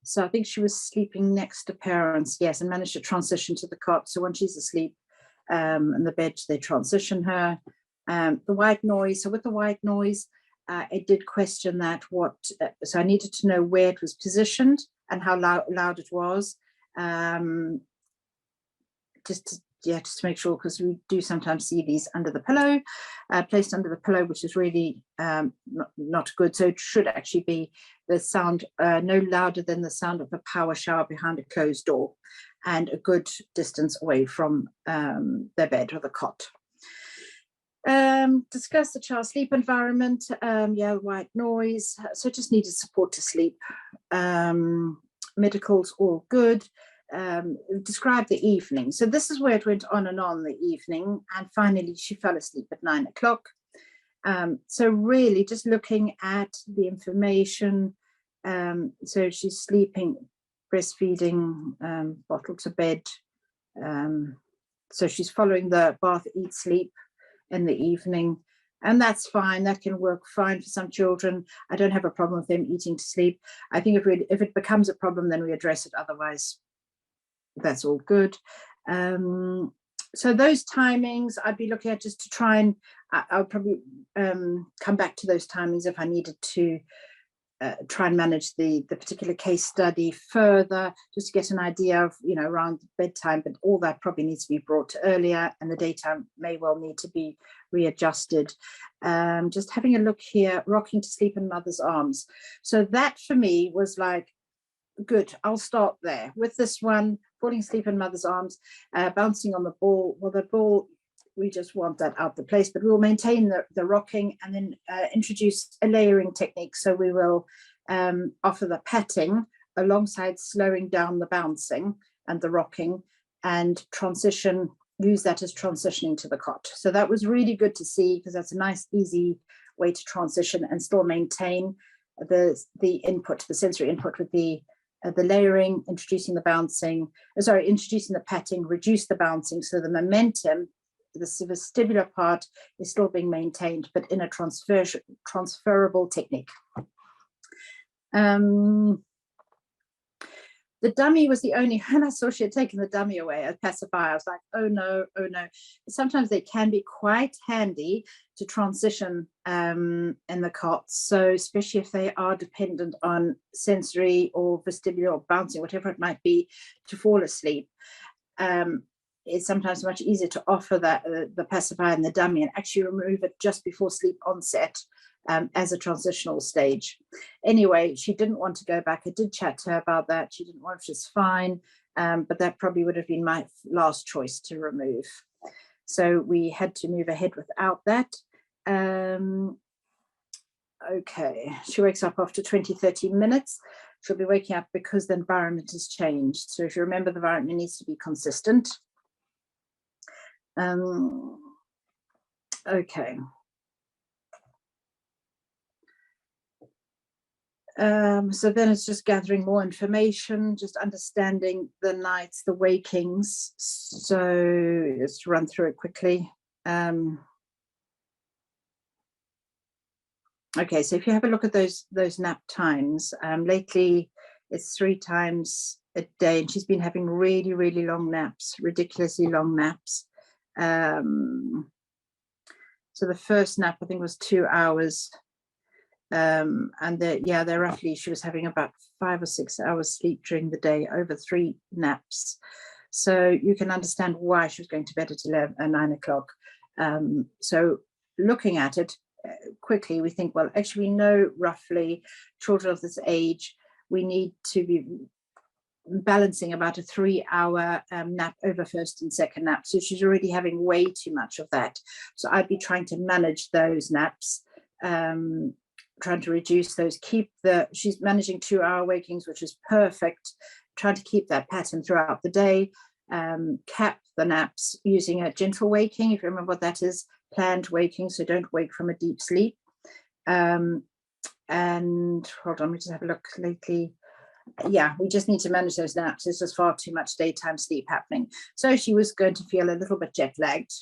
So I think she was sleeping next to parents, yes, and managed to transition to the cot. So when she's asleep in the bed, they transition her. The white noise. So with the white noise, it did question that so I needed to know where it was positioned and how loud it was. Just to make sure, because we do sometimes see these under the pillow, placed under the pillow, which is really not good. So it should actually be the sound no louder than the sound of a power shower behind a closed door, and a good distance away from their bed or the cot. Discuss the child's sleep environment, white noise, so just needed support to sleep. Medicals all good. Describe the evening. So this is where it went on the evening, and finally she fell asleep at 9 o'clock. So really just looking at the information. So she's sleeping, breastfeeding, bottle to bed. So she's following the bath, eat, sleep in the evening, and that's fine. That can work fine for some children. I don't have a problem with them eating to sleep. I think if it becomes a problem, then we address it. Otherwise, that's all good. So those timings I'd be looking at, just to try and I'll probably come back to those timings if I needed to try and manage the particular case study further, just to get an idea of, around bedtime, but all that probably needs to be brought to earlier, and the daytime may well need to be readjusted. Just having a look here, rocking to sleep in mother's arms. So that for me was like, good, I'll start there. With this one, falling asleep in mother's arms, bouncing on the ball. Well, the ball, we just want that out the place, but we'll maintain the rocking and then introduce a layering technique. So we will offer the patting alongside slowing down the bouncing and the rocking, and use that as transitioning to the cot. So that was really good to see, because that's a nice, easy way to transition and still maintain the input, the sensory input with the layering, introducing the patting, reduce the bouncing, so the momentum, the vestibular part is still being maintained, but in a transferable technique. The dummy was the only, when I saw she had taken the dummy away as pacifier, I was like, oh no, oh no. Sometimes they can be quite handy to transition in the cots. So especially if they are dependent on sensory or vestibular or bouncing, whatever it might be, to fall asleep. It's sometimes much easier to offer the pacifier and the dummy and actually remove it just before sleep onset, as a transitional stage. Anyway, she didn't want to go back. I did chat to her about that. She didn't want, which is fine, but that probably would have been my last choice to remove. So we had to move ahead without that. Okay, she wakes up after 20-30 minutes. She'll be waking up because the environment has changed. So if you remember, the environment needs to be consistent. Okay. So then it's just gathering more information, just understanding the nights, the wakings. So let's run through it quickly. Okay, so if you have a look at those nap times, lately it's 3 times a day, and she's been having really, really long naps, ridiculously long naps. So the first nap, I think, was 2 hours. And they're roughly, she was having about 5 or 6 hours sleep during the day over 3 naps. So you can understand why she was going to bed at 9 o'clock. So looking at it quickly, we think, well, actually, we know roughly children of this age, we need to be balancing about a 3-hour nap over first and second nap. So she's already having way too much of that. So I'd be trying to manage those naps, trying to reduce those, she's managing 2-hour wakings, which is perfect, trying to keep that pattern throughout the day, cap the naps using a gentle waking, if you remember what that is, planned waking, so don't wake from a deep sleep. And hold on, we just have a look lately. Yeah, we just need to manage those naps. There's just far too much daytime sleep happening. So she was going to feel a little bit jet lagged.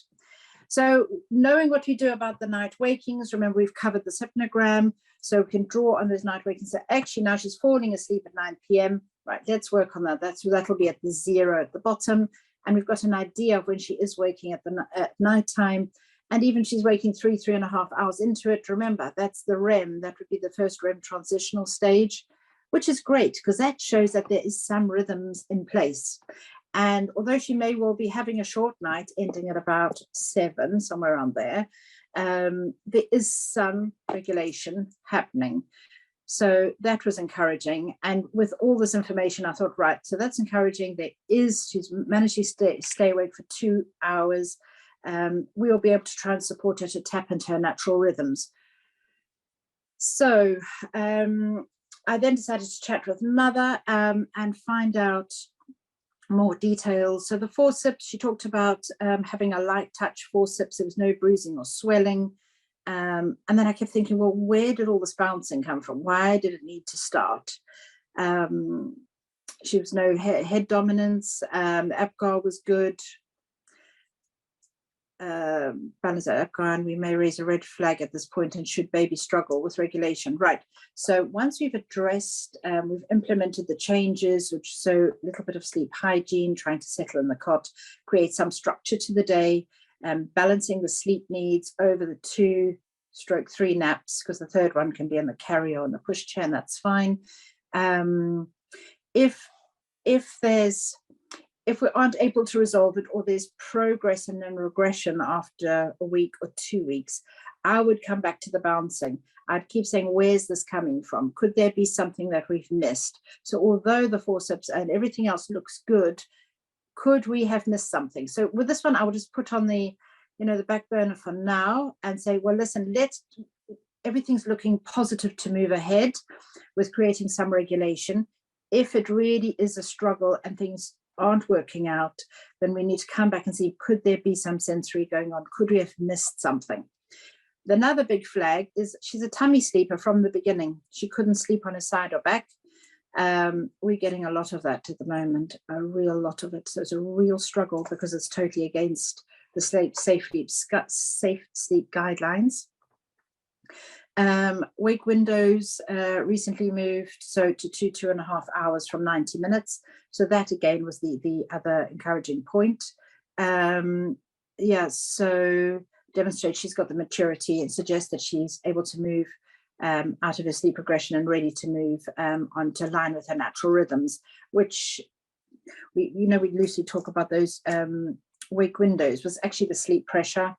So knowing what we do about the night wakings, remember we've covered the hypnogram, so we can draw on those night wakings. So actually now she's falling asleep at 9 p.m. Right, let's work on that. That'll be at the 0 at the bottom. And we've got an idea of when she is waking at nighttime. And even she's waking 3.5 hours into it. Remember, that's the REM. That would be the first REM transitional stage, which is great because that shows that there is some rhythms in place. And although she may well be having a short night ending at about 7, somewhere around there, there is some regulation happening. So that was encouraging. And with all this information, I thought, right, so that's encouraging. She's managed to stay awake for 2 hours. We'll be able to try and support her to tap into her natural rhythms. So I then decided to chat with mother and find out more details. So the forceps, she talked about having a light touch forceps. There was no bruising or swelling. And then I kept thinking, well, where did all this bouncing come from? Why did it need to start? She was no head dominance. Apgar was good. Balance at Apgar, and we may raise a red flag at this point, and should baby struggle with regulation. Right. So once we've addressed, we've implemented the changes, which so a little bit of sleep hygiene, trying to settle in the cot, create some structure to the day, balancing the sleep needs over the 2 2/3 naps, because the third one can be in the carrier or in the pushchair, and that's fine. If we aren't able to resolve it, or there's progress and then regression after a week or 2 weeks, I would come back to the bouncing. I'd keep saying, where's this coming from? Could there be something that we've missed? So although the forceps and everything else looks good, could we have missed something? So with this one, I would just put on the back burner for now and say, well, listen, everything's looking positive to move ahead with creating some regulation. If it really is a struggle and things aren't working out, then we need to come back and see, could there be some sensory going on? Could we have missed something? Another big flag is she's a tummy sleeper from the beginning. She couldn't sleep on her side or back. We're getting a lot of that at the moment, a real lot of it. So it's a real struggle because it's totally against the safe sleep guidelines. Wake windows recently moved to 2.5 hours from 90 minutes. So that again was the other encouraging point. So demonstrate she's got the maturity and suggests that she's able to move out of her sleep progression and ready to move onto line with her natural rhythms, which we loosely talk about those wake windows was actually the sleep pressure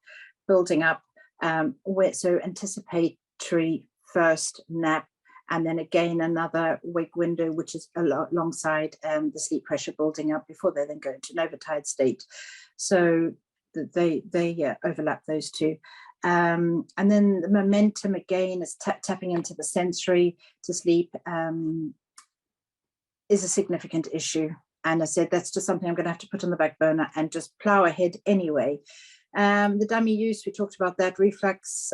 building up, so anticipatory first nap, and then again another wake window, which is alongside the sleep pressure building up before they then go into an overtired state. So they overlap those two. And then the momentum again is tapping into the sensory to sleep is a significant issue. And I said, that's just something I'm going to have to put on the back burner and just plow ahead anyway. The dummy use, we talked about that, reflux,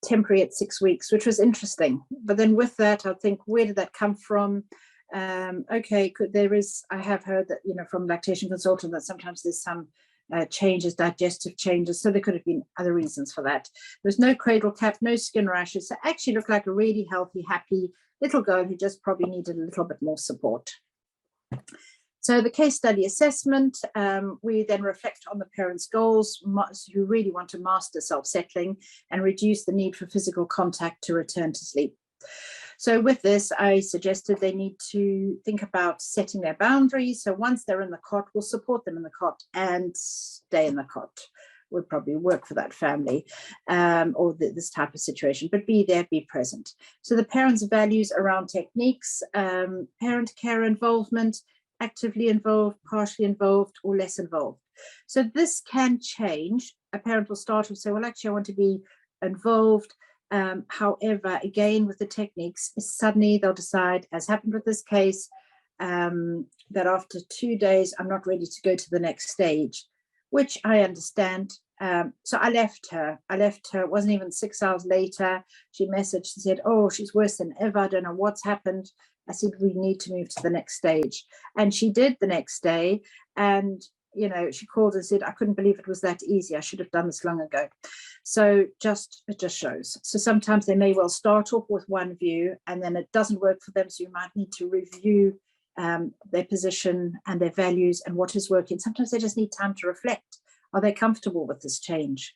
temporary at 6 weeks, which was interesting. But then with that, I think, where did that come from? I have heard that, from lactation consultant, that sometimes there's some changes, digestive changes. So there could have been other reasons for that. There's no cradle cap, no skin rashes. So actually looked like a really healthy, happy little girl who just probably needed a little bit more support. So the case study assessment, we then reflect on the parents' goals, who really want to master self-settling and reduce the need for physical contact to return to sleep. So with this, I suggested they need to think about setting their boundaries. So once they're in the cot, we'll support them in the cot and stay in the cot. Would probably work for that family or this type of situation, but be there, be present. So the parents' values around techniques, parent care involvement, actively involved, partially involved, or less involved. So this can change. A parent will start with say, well, actually, I want to be involved. However, again, with the techniques, suddenly they'll decide, as happened with this case, that after 2 days, I'm not ready to go to the next stage, which I understand. So I left her. It wasn't even 6 hours later. She messaged and said, oh, she's worse than ever. I don't know what's happened. I said, we need to move to the next stage. And she did the next day. And, she called and said, I couldn't believe it was that easy. I should have done this long ago. So it just shows. So sometimes they may well start off with one view and then it doesn't work for them. So you might need to review their position and their values and what is working. Sometimes they just need time to reflect. Are they comfortable with this change?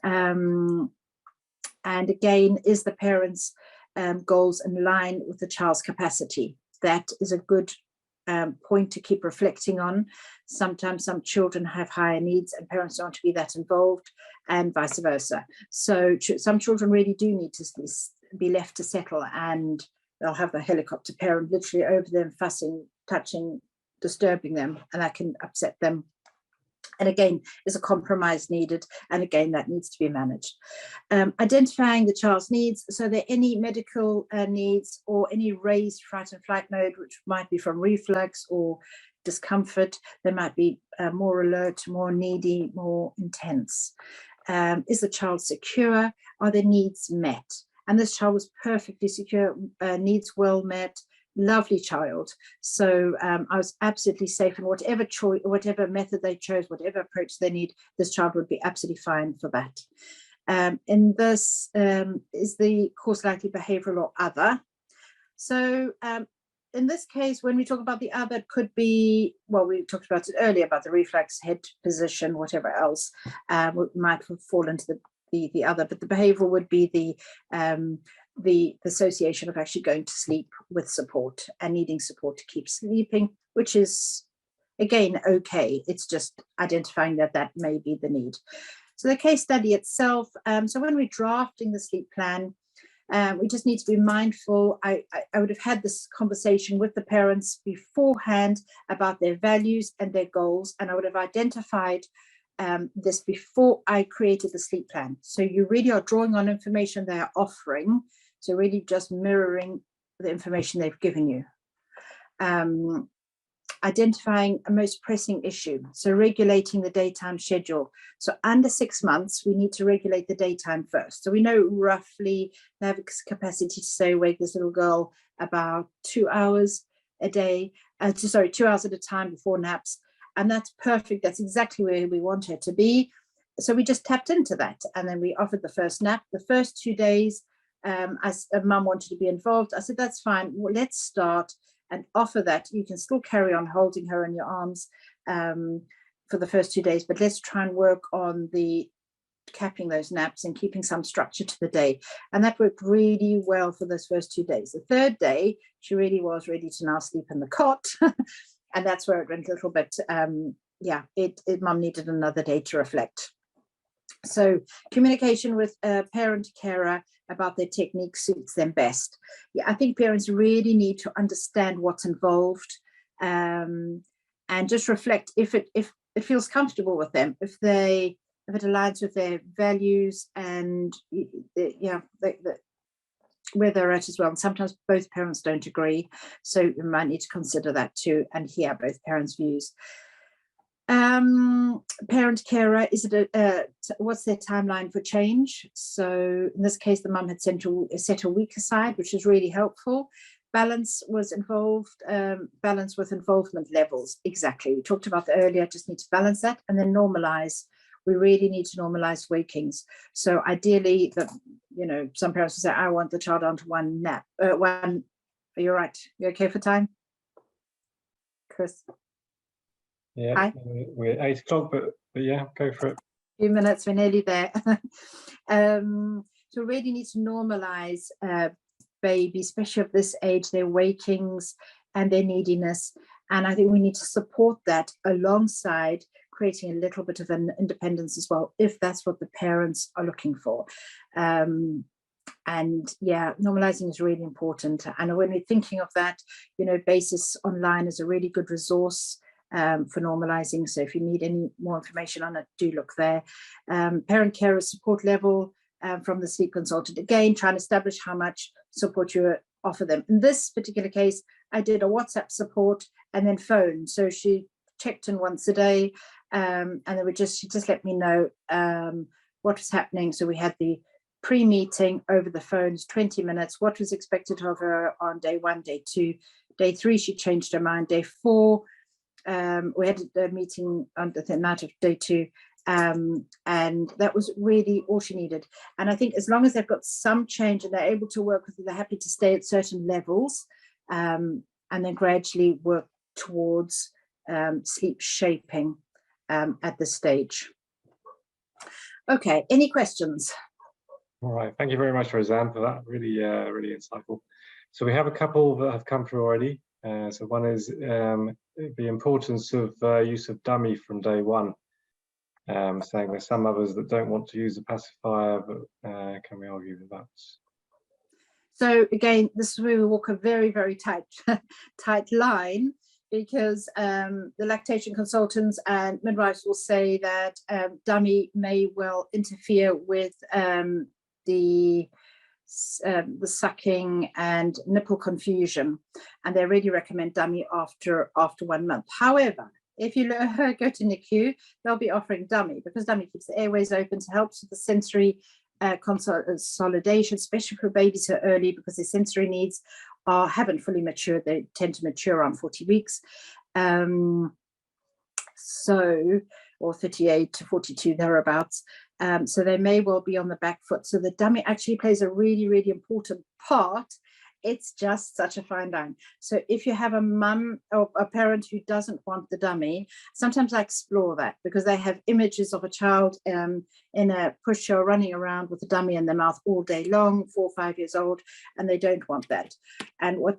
And again, is the parents' goals in line with the child's capacity? That is a good point to keep reflecting on. Sometimes some children have higher needs and parents don't want to be that involved, and vice versa. So some children really do need to be left to settle, and they'll have the helicopter parent literally over them, fussing, touching, disturbing them, and that can upset them. And again, is a compromise needed, and again, that needs to be managed. Identifying the child's needs. So there are any medical needs or any raised fright and flight mode, which might be from reflux or discomfort. They might be more alert, more needy, more intense. Is the child secure? Are their needs met? And this child was perfectly secure, needs well met. Lovely child. So I was absolutely safe in whatever choice, whatever method they chose, whatever approach they need, this child would be absolutely fine for that. In this is the course likely behavioral or other. So in this case, when we talk about the other, it could be, well, we talked about it earlier about the reflex, head position, whatever else might fall into the other, but the behavioral would be the association of actually going to sleep with support and needing support to keep sleeping, which is, again, okay. It's just identifying that may be the need. So the case study itself, so when we're drafting the sleep plan, we just need to be mindful. I would have had this conversation with the parents beforehand about their values and their goals, and I would have identified this before I created the sleep plan. So you really are drawing on information they are offering, so really just mirroring the information they've given you. Identifying a most pressing issue, so regulating the daytime schedule. So under 6 months, we need to regulate the daytime first. So we know roughly they have capacity to say wake this little girl about 2 hours a day, 2 hours at a time before naps. And that's perfect. That's exactly where we want her to be. So we just tapped into that. And then we offered the first nap. The first 2 days, as a mum wanted to be involved, I said, that's fine. Well, let's start and offer that. You can still carry on holding her in your arms for the first 2 days, but let's try and work on the capping those naps and keeping some structure to the day. And that worked really well for those first 2 days. The third day, she really was ready to now sleep in the cot. And that's where it went a little bit, mum needed another day to reflect. So communication with a parent carer about their technique suits them best. Yeah, I think parents really need to understand what's involved, and just reflect if it feels comfortable with them, if it aligns with their values and where they're at as well. And sometimes both parents don't agree, so you might need to consider that too and hear both parents' views. Parent carer, what's their timeline for change? So in this case, the mum had set a week aside, which is really helpful. Balance was involved, balance with involvement levels. Exactly. We talked about that earlier, just need to balance that and then normalize. We really need to normalize wakings. So ideally, some parents will say, I want the child onto one nap. Are you right? You okay for time? Chris? Yeah, Hi. we're at 8 o'clock, but yeah, go for it. A few minutes, we're nearly there. So we really need to normalize babies, especially at this age, their wakings and their neediness. And I think we need to support that alongside creating a little bit of an independence as well, if that's what the parents are looking for. And yeah, normalizing is really important. And when we're thinking of that, Basis Online is a really good resource for normalizing. So if you need any more information on it, do look there. Parent carer support level from the sleep consultant. Again, trying to establish how much support you offer them. In this particular case, I did a WhatsApp support and then phone. So she checked in once a day, and she just let me know what was happening. So we had the pre-meeting over the phones, 20 minutes, what was expected of her on day 1, day 2, day 3, she changed her mind, day 4, we had a meeting on the night of day 2, and that was really all she needed. And I think as long as they've got some change and they're able to work with it, they're happy to stay at certain levels, and then gradually work towards sleep shaping at this stage. Okay, any questions? All right, thank you very much, Rozanne, for that. Really, really insightful. So we have a couple that have come through already. So one is the importance of use of dummy from day 1, saying there's some others that don't want to use a pacifier, but can we argue with that? So again, this is where we walk a very, very tight line, because the lactation consultants and midwives will say that dummy may well interfere with the sucking and nipple confusion, and they really recommend dummy after 1 month. However, if you go to NICU, they'll be offering dummy because dummy keeps the airways open, to help with the sensory consolidation, especially for babies who are early, because their sensory needs haven't fully matured. They tend to mature around 40 weeks. Or 38 to 42 thereabouts. So they may well be on the back foot. So the dummy actually plays a really, really important part it's just such a fine line. So if you have a mum or a parent who doesn't want the dummy, sometimes I explore that, because they have images of a child in a pusher running around with a dummy in their mouth all day long, 4 or 5 years old, and they don't want that. And what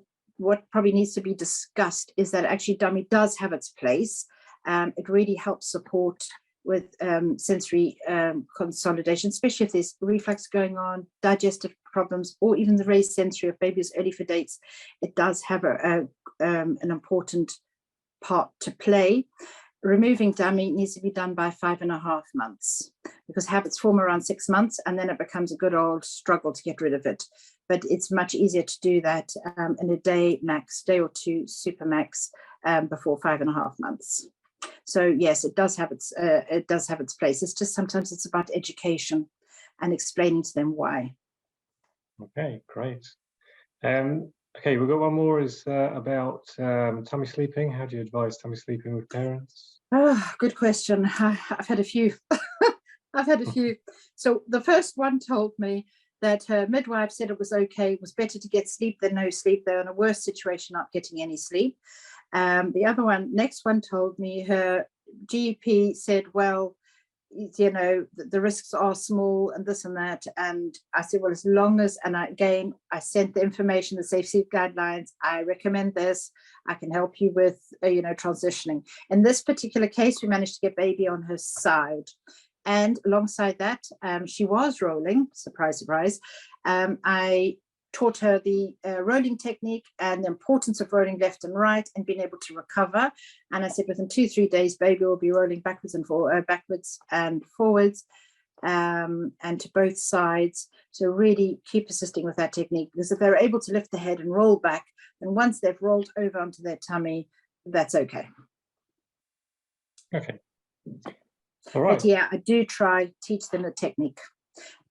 probably needs to be discussed is that actually dummy does have its place. It really helps support with sensory consolidation, especially if there's reflux going on, digestive problems, or even the raised sensory of babies early for dates. It does have an important part to play. Removing dummy needs to be done by 5.5 months, because habits form around 6 months, and then it becomes a good old struggle to get rid of it. But it's much easier to do that in a day or two, super max, before 5.5 months. So yes, it does have its place. It's just sometimes it's about education and explaining to them why. Okay, great. Okay, we've got one more is about tummy sleeping. How do you advise tummy sleeping with parents? Oh, good question. I've had a few. I've had a few. So the first one told me that her midwife said it was okay. It was better to get sleep than no sleep. They're in a worse situation not getting any sleep. The next one told me her GP said, well, you know, the risks are small and this and that. And I said, well, as long as, and I sent the information, the safe sleep guidelines, I recommend this, I can help you with, transitioning. In this particular case, we managed to get baby on her side. And alongside that, she was rolling, surprise, surprise. I taught her the rolling technique and the importance of rolling left and right and being able to recover. And I said, within 2-3 days, baby will be rolling backwards and forwards and to both sides. So really keep assisting with that technique, because if they're able to lift the head and roll back, and once they've rolled over onto their tummy, that's okay. Okay. All right. But yeah, I do teach them the technique.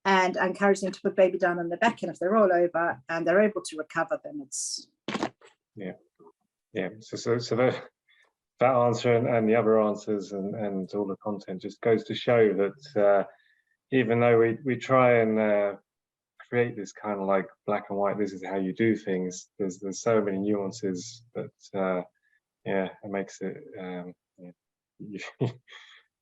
And I encourage them to put baby down on their back, and if they roll over and they're able to recover, then it's... Yeah. So that answer and the other answers and all the content just goes to show that even though we try and create this kind of like black and white, this is how you do things, there's so many nuances that it makes it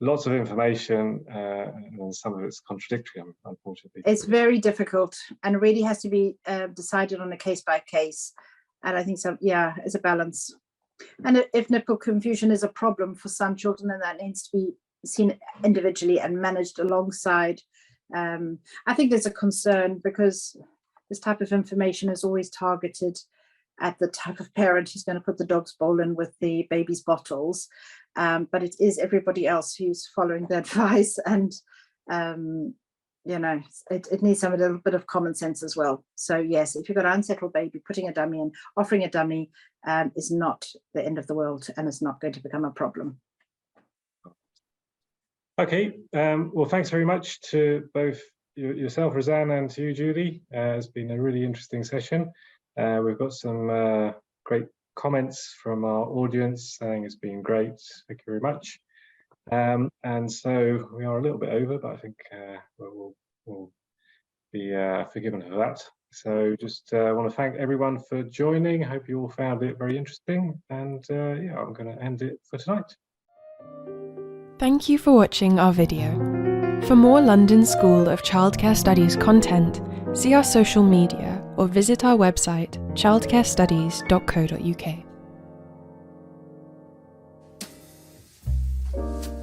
lots of information, and some of it's contradictory, unfortunately. It's very difficult and really has to be decided on a case by case. And I think it's a balance. And if nipple confusion is a problem for some children, then that needs to be seen individually and managed alongside. I think there's a concern because this type of information is always targeted at the type of parent who's going to put the dog's bowl in with the baby's bottles. But it is everybody else who's following the advice, and it needs a little bit of common sense as well. So yes, if you've got an unsettled baby, putting a dummy in, offering a dummy is not the end of the world, and it's not going to become a problem. Okay, well, thanks very much to both yourself, Rozanne, and to you, Julie. It's been a really interesting session. We've got some great comments from our audience saying it's been great. Thank you very much. And so we are a little bit over, but I think we'll be forgiven for that. So just want to thank everyone for joining. Hope you all found it very interesting. And I'm going to end it for tonight. Thank you for watching our video. For more London School of Childcare Studies content, see our social media or visit our website childcarestudies.co.uk.